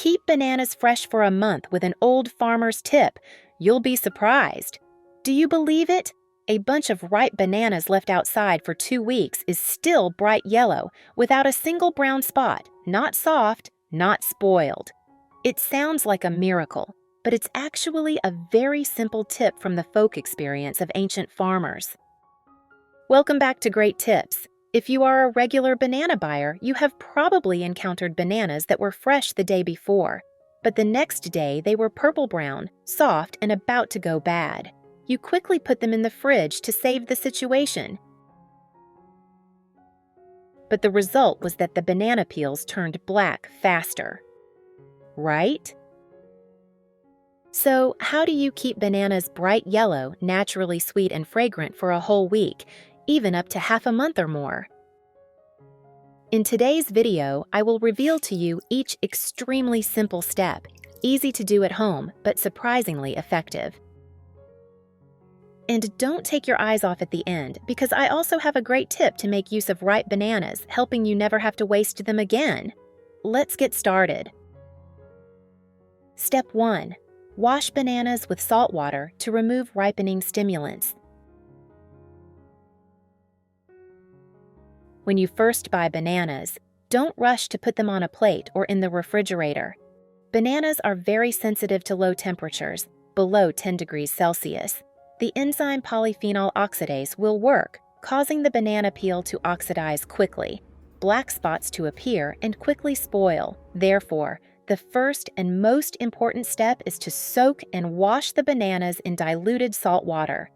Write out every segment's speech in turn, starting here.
Keep bananas fresh for a month with an old farmer's tip. You'll be surprised. Do you believe it? A bunch of ripe bananas left outside for 2 weeks is still bright yellow, without a single brown spot, not soft, not spoiled. It sounds like a miracle, but it's actually a very simple tip from the folk experience of ancient farmers. Welcome back to Great Tips. If you are a regular banana buyer, you have probably encountered bananas that were fresh the day before, but the next day they were purple-brown, soft, and about to go bad. You quickly put them in the fridge to save the situation. But the result was that the banana peels turned black faster. Right? So, how do you keep bananas bright yellow, naturally sweet and fragrant for a whole week, even up to half a month or more? In today's video, I will reveal to you each extremely simple step, easy to do at home, but surprisingly effective. And don't take your eyes off at the end, because I also have a great tip to make use of ripe bananas, helping you never have to waste them again. Let's get started. Step 1. Wash bananas with salt water to remove ripening stimulants. When you first buy bananas, don't rush to put them on a plate or in the refrigerator. Bananas are very sensitive to low temperatures, below 10 degrees Celsius. The enzyme polyphenol oxidase will work, causing the banana peel to oxidize quickly, black spots to appear, and quickly spoil. Therefore, the first and most important step is to soak and wash the bananas in diluted salt water.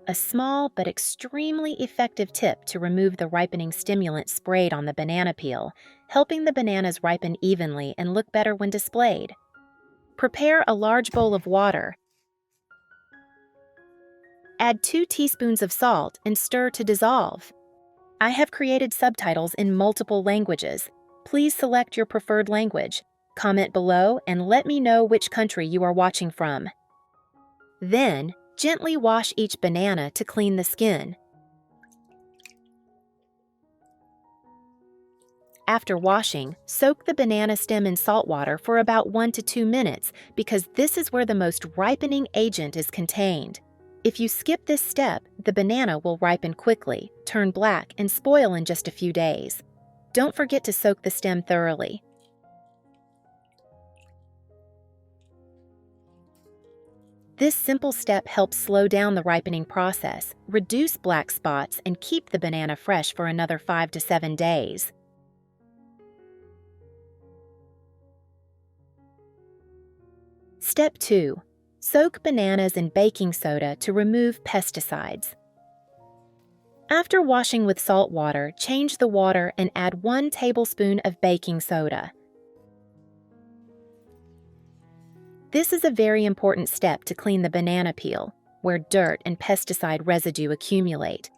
A small but extremely effective tip to remove the ripening stimulant sprayed on the banana peel, helping the bananas ripen evenly and look better when displayed. Prepare a large bowl of water. Add 2 teaspoons of salt and stir to dissolve. I have created subtitles in multiple languages. Please select your preferred language. Comment below and let me know which country you are watching from. Then, gently wash each banana to clean the skin. After washing, soak the banana stem in salt water for about 1 to 2 minutes because this is where the most ripening agent is contained. If you skip this step, the banana will ripen quickly, turn black, and spoil in just a few days. Don't forget to soak the stem thoroughly. This simple step helps slow down the ripening process, reduce black spots, and keep the banana fresh for another 5 to 7 days. Step 2. Soak bananas in baking soda to remove pesticides. After washing with salt water, change the water and add 1 tablespoon of baking soda. This is a very important step to clean the banana peel, where dirt and pesticide residue accumulate.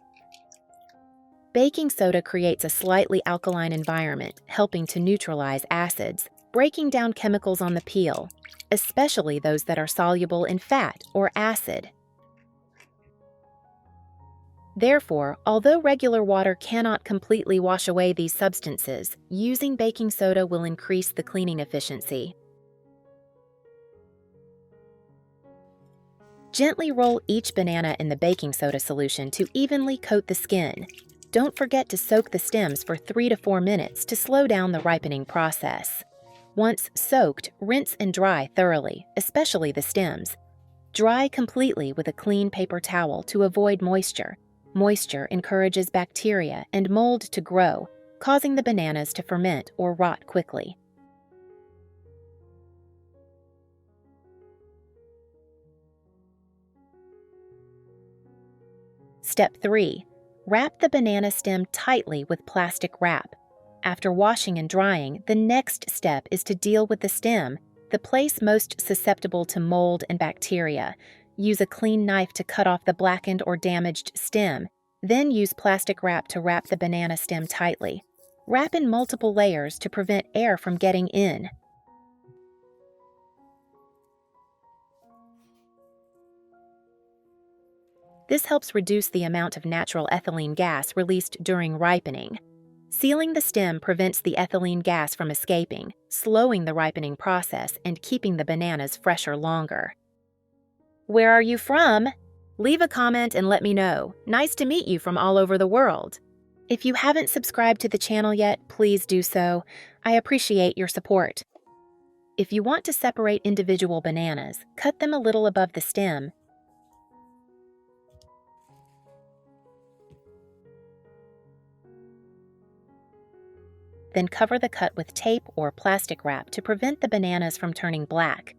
Baking soda creates a slightly alkaline environment, helping to neutralize acids, breaking down chemicals on the peel, especially those that are soluble in fat or acid. Therefore, although regular water cannot completely wash away these substances, using baking soda will increase the cleaning efficiency. Gently roll each banana in the baking soda solution to evenly coat the skin. Don't forget to soak the stems for 3 to 4 minutes to slow down the ripening process. Once soaked, rinse and dry thoroughly, especially the stems. Dry completely with a clean paper towel to avoid moisture. Moisture encourages bacteria and mold to grow, causing the bananas to ferment or rot quickly. Step 3. Wrap the banana stem tightly with plastic wrap. After washing and drying, the next step is to deal with the stem, the place most susceptible to mold and bacteria. Use a clean knife to cut off the blackened or damaged stem. Then use plastic wrap to wrap the banana stem tightly. Wrap in multiple layers to prevent air from getting in. This helps reduce the amount of natural ethylene gas released during ripening. Sealing the stem prevents the ethylene gas from escaping, slowing the ripening process and keeping the bananas fresher longer. Where are you from? Leave a comment and let me know. Nice to meet you from all over the world. If you haven't subscribed to the channel yet, please do so. I appreciate your support. If you want to separate individual bananas, cut them a little above the stem. Then cover the cut with tape or plastic wrap to prevent the bananas from turning black.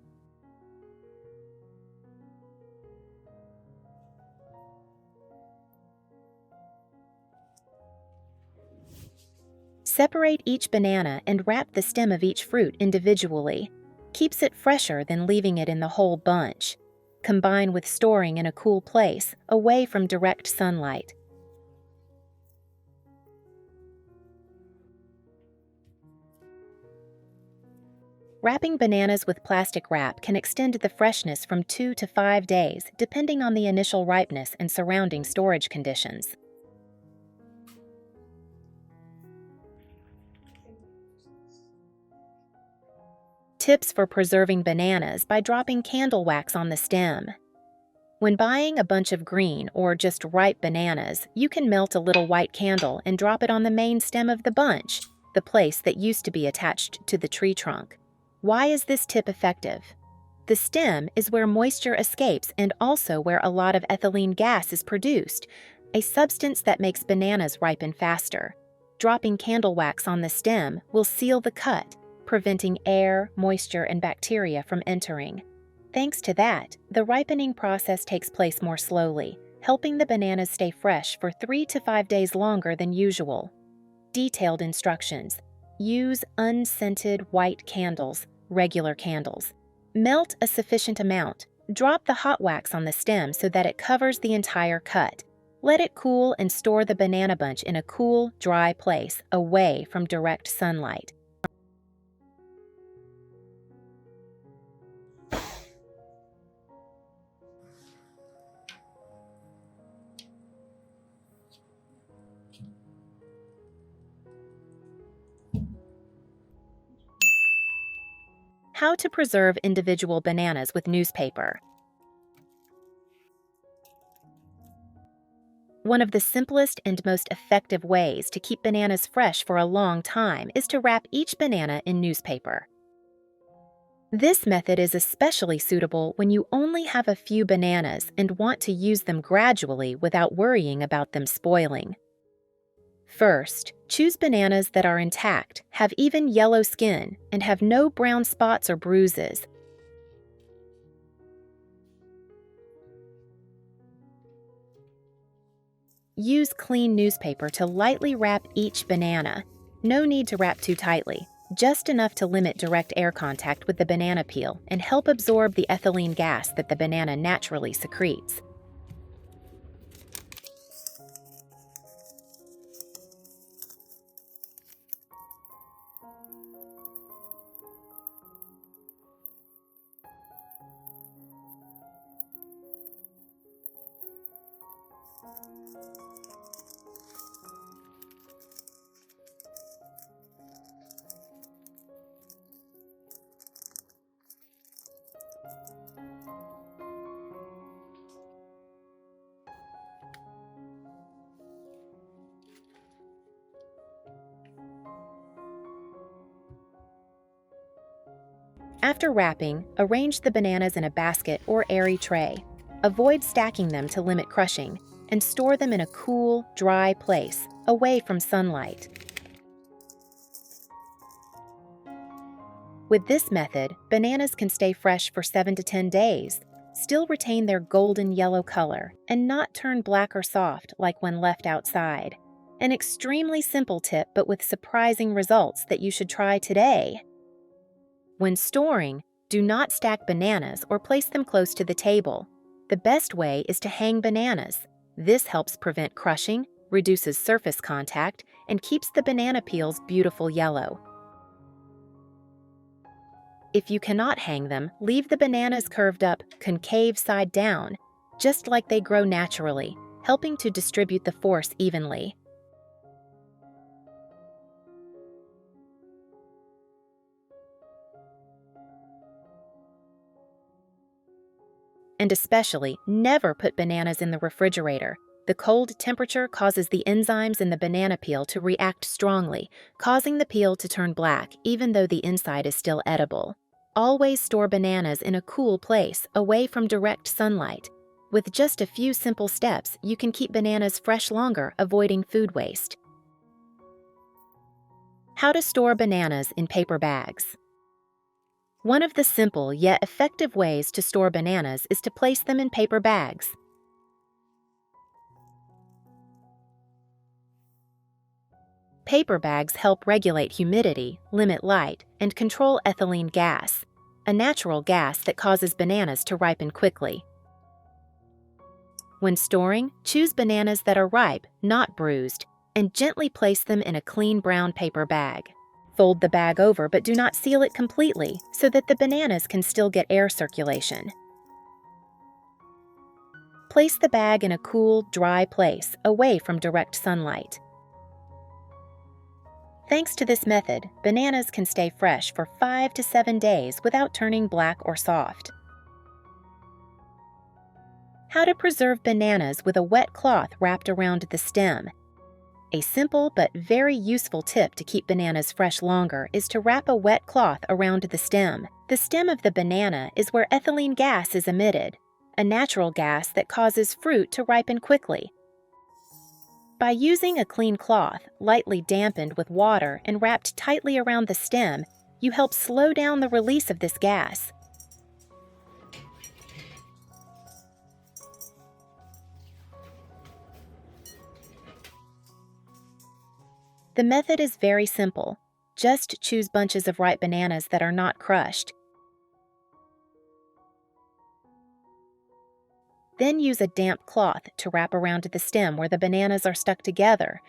Separate each banana and wrap the stem of each fruit individually. Keeps it fresher than leaving it in the whole bunch. Combine with storing in a cool place, away from direct sunlight. Wrapping bananas with plastic wrap can extend the freshness from 2 to 5 days, depending on the initial ripeness and surrounding storage conditions. Tips for preserving bananas by dropping candle wax on the stem. When buying a bunch of green or just ripe bananas, you can melt a little white candle and drop it on the main stem of the bunch, the place that used to be attached to the tree trunk. Why is this tip effective? The stem is where moisture escapes and also where a lot of ethylene gas is produced, a substance that makes bananas ripen faster. Dropping candle wax on the stem will seal the cut, preventing air, moisture, and bacteria from entering. Thanks to that, the ripening process takes place more slowly, helping the bananas stay fresh for 3 to 5 days longer than usual. Detailed instructions. Use unscented white candles, regular candles. Melt a sufficient amount. Drop the hot wax on the stem so that it covers the entire cut. Let it cool and store the banana bunch in a cool, dry place, away from direct sunlight. How to preserve individual bananas with newspaper. One of the simplest and most effective ways to keep bananas fresh for a long time is to wrap each banana in newspaper. This method is especially suitable when you only have a few bananas and want to use them gradually without worrying about them spoiling. First, choose bananas that are intact, have even yellow skin, and have no brown spots or bruises. Use clean newspaper to lightly wrap each banana. No need to wrap too tightly, just enough to limit direct air contact with the banana peel and help absorb the ethylene gas that the banana naturally secretes. After wrapping, arrange the bananas in a basket or airy tray. Avoid stacking them to limit crushing, and store them in a cool, dry place, away from sunlight. With this method, bananas can stay fresh for 7 to 10 days, still retain their golden yellow color, and not turn black or soft like when left outside. An extremely simple tip, but with surprising results that you should try today. When storing, do not stack bananas or place them close to the table. The best way is to hang bananas. This helps prevent crushing, reduces surface contact, and keeps the banana peels beautiful yellow. If you cannot hang them, leave the bananas curved up, concave side down, just like they grow naturally, helping to distribute the force evenly. And especially, never put bananas in the refrigerator. The cold temperature causes the enzymes in the banana peel to react strongly, causing the peel to turn black even though the inside is still edible. Always store bananas in a cool place, away from direct sunlight. With just a few simple steps, you can keep bananas fresh longer, avoiding food waste. How to store bananas in paper bags. One of the simple yet effective ways to store bananas is to place them in paper bags. Paper bags help regulate humidity, limit light, and control ethylene gas, a natural gas that causes bananas to ripen quickly. When storing, choose bananas that are ripe, not bruised, and gently place them in a clean brown paper bag. Fold the bag over but do not seal it completely so that the bananas can still get air circulation. Place the bag in a cool, dry place, away from direct sunlight. Thanks to this method, bananas can stay fresh for 5 to 7 days without turning black or soft. How to preserve bananas with a wet cloth wrapped around the stem. A simple but very useful tip to keep bananas fresh longer is to wrap a wet cloth around the stem. The stem of the banana is where ethylene gas is emitted, a natural gas that causes fruit to ripen quickly. By using a clean cloth, lightly dampened with water and wrapped tightly around the stem, you help slow down the release of this gas. The method is very simple. Just choose bunches of ripe bananas that are not crushed. Then use a damp cloth to wrap around the stem where the bananas are stuck together.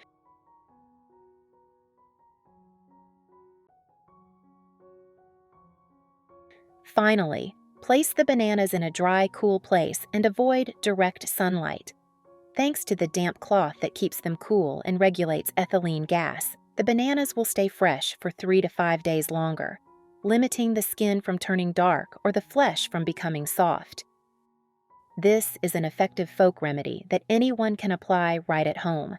Finally, place the bananas in a dry, cool place and avoid direct sunlight. Thanks to the damp cloth that keeps them cool and regulates ethylene gas, the bananas will stay fresh for 3 to 5 days longer, limiting the skin from turning dark or the flesh from becoming soft. This is an effective folk remedy that anyone can apply right at home.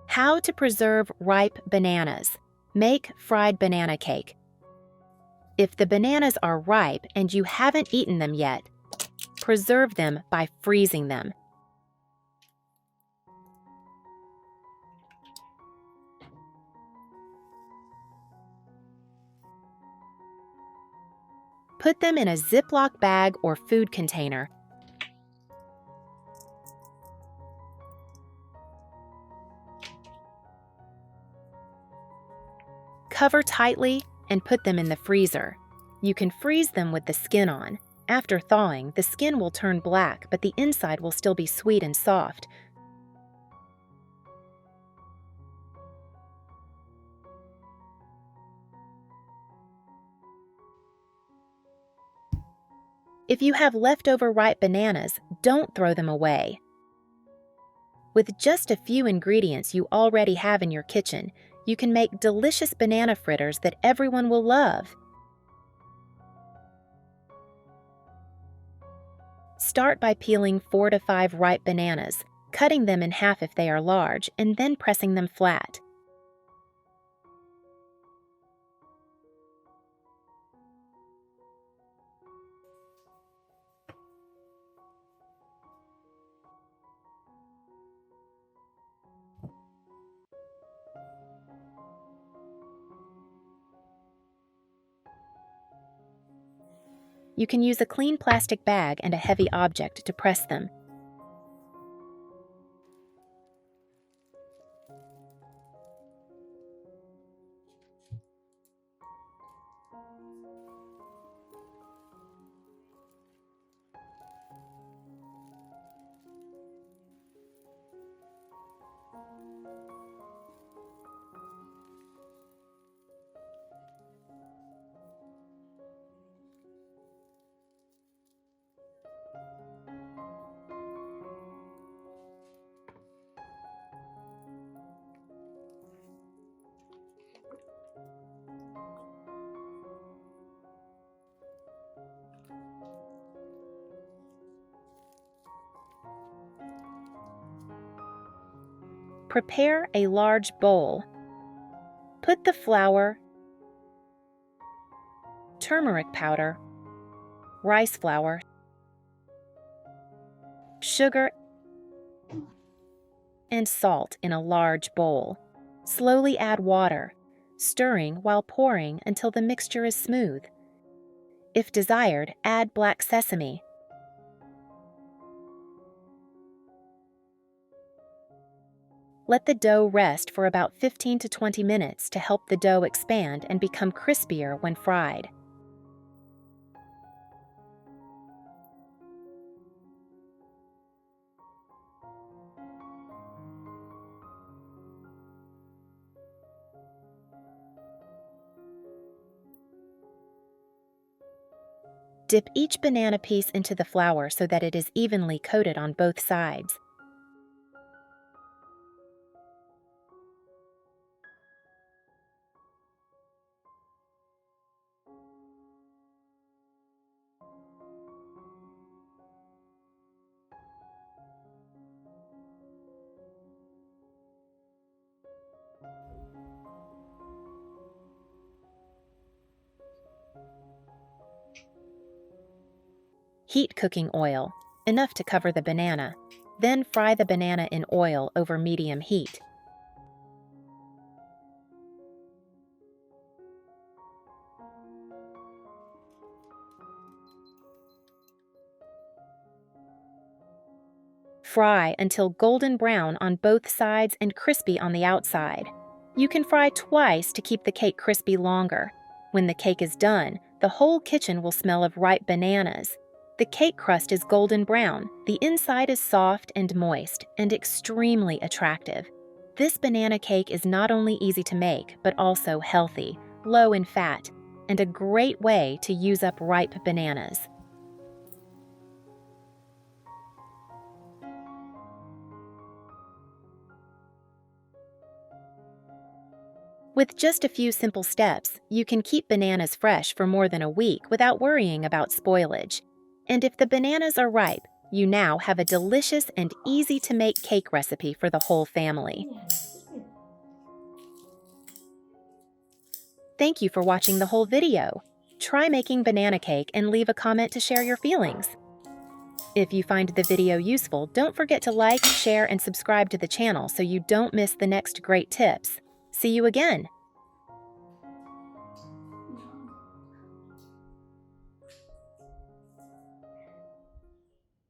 How to preserve ripe bananas. Make fried banana cake. If the bananas are ripe and you haven't eaten them yet, preserve them by freezing them. Put them in a Ziploc bag or food container. Cover tightly and put them in the freezer. You can freeze them with the skin on. After thawing, the skin will turn black, but the inside will still be sweet and soft. If you have leftover ripe bananas, don't throw them away. With just a few ingredients you already have in your kitchen, you can make delicious banana fritters that everyone will love. Start by peeling 4 to 5 ripe bananas, cutting them in half if they are large, and then pressing them flat. You can use a clean plastic bag and a heavy object to press them. Prepare a large bowl. Put the flour, turmeric powder, rice flour, sugar, and salt in a large bowl. Slowly add water, stirring while pouring until the mixture is smooth. If desired, add black sesame. Let the dough rest for about 15 to 20 minutes to help the dough expand and become crispier when fried. Dip each banana piece into the flour so that it is evenly coated on both sides. Heat cooking oil, enough to cover the banana. Then fry the banana in oil over medium heat. Fry until golden brown on both sides and crispy on the outside. You can fry twice to keep the cake crispy longer. When the cake is done, the whole kitchen will smell of ripe bananas. The cake crust is golden brown, the inside is soft and moist, and extremely attractive. This banana cake is not only easy to make, but also healthy, low in fat, and a great way to use up ripe bananas. With just a few simple steps, you can keep bananas fresh for more than a week without worrying about spoilage. And if the bananas are ripe, you now have a delicious and easy-to-make cake recipe for the whole family. Thank you for watching the whole video. Try making banana cake and leave a comment to share your feelings. If you find the video useful, don't forget to like, share, and subscribe to the channel so you don't miss the next great tips. See you again!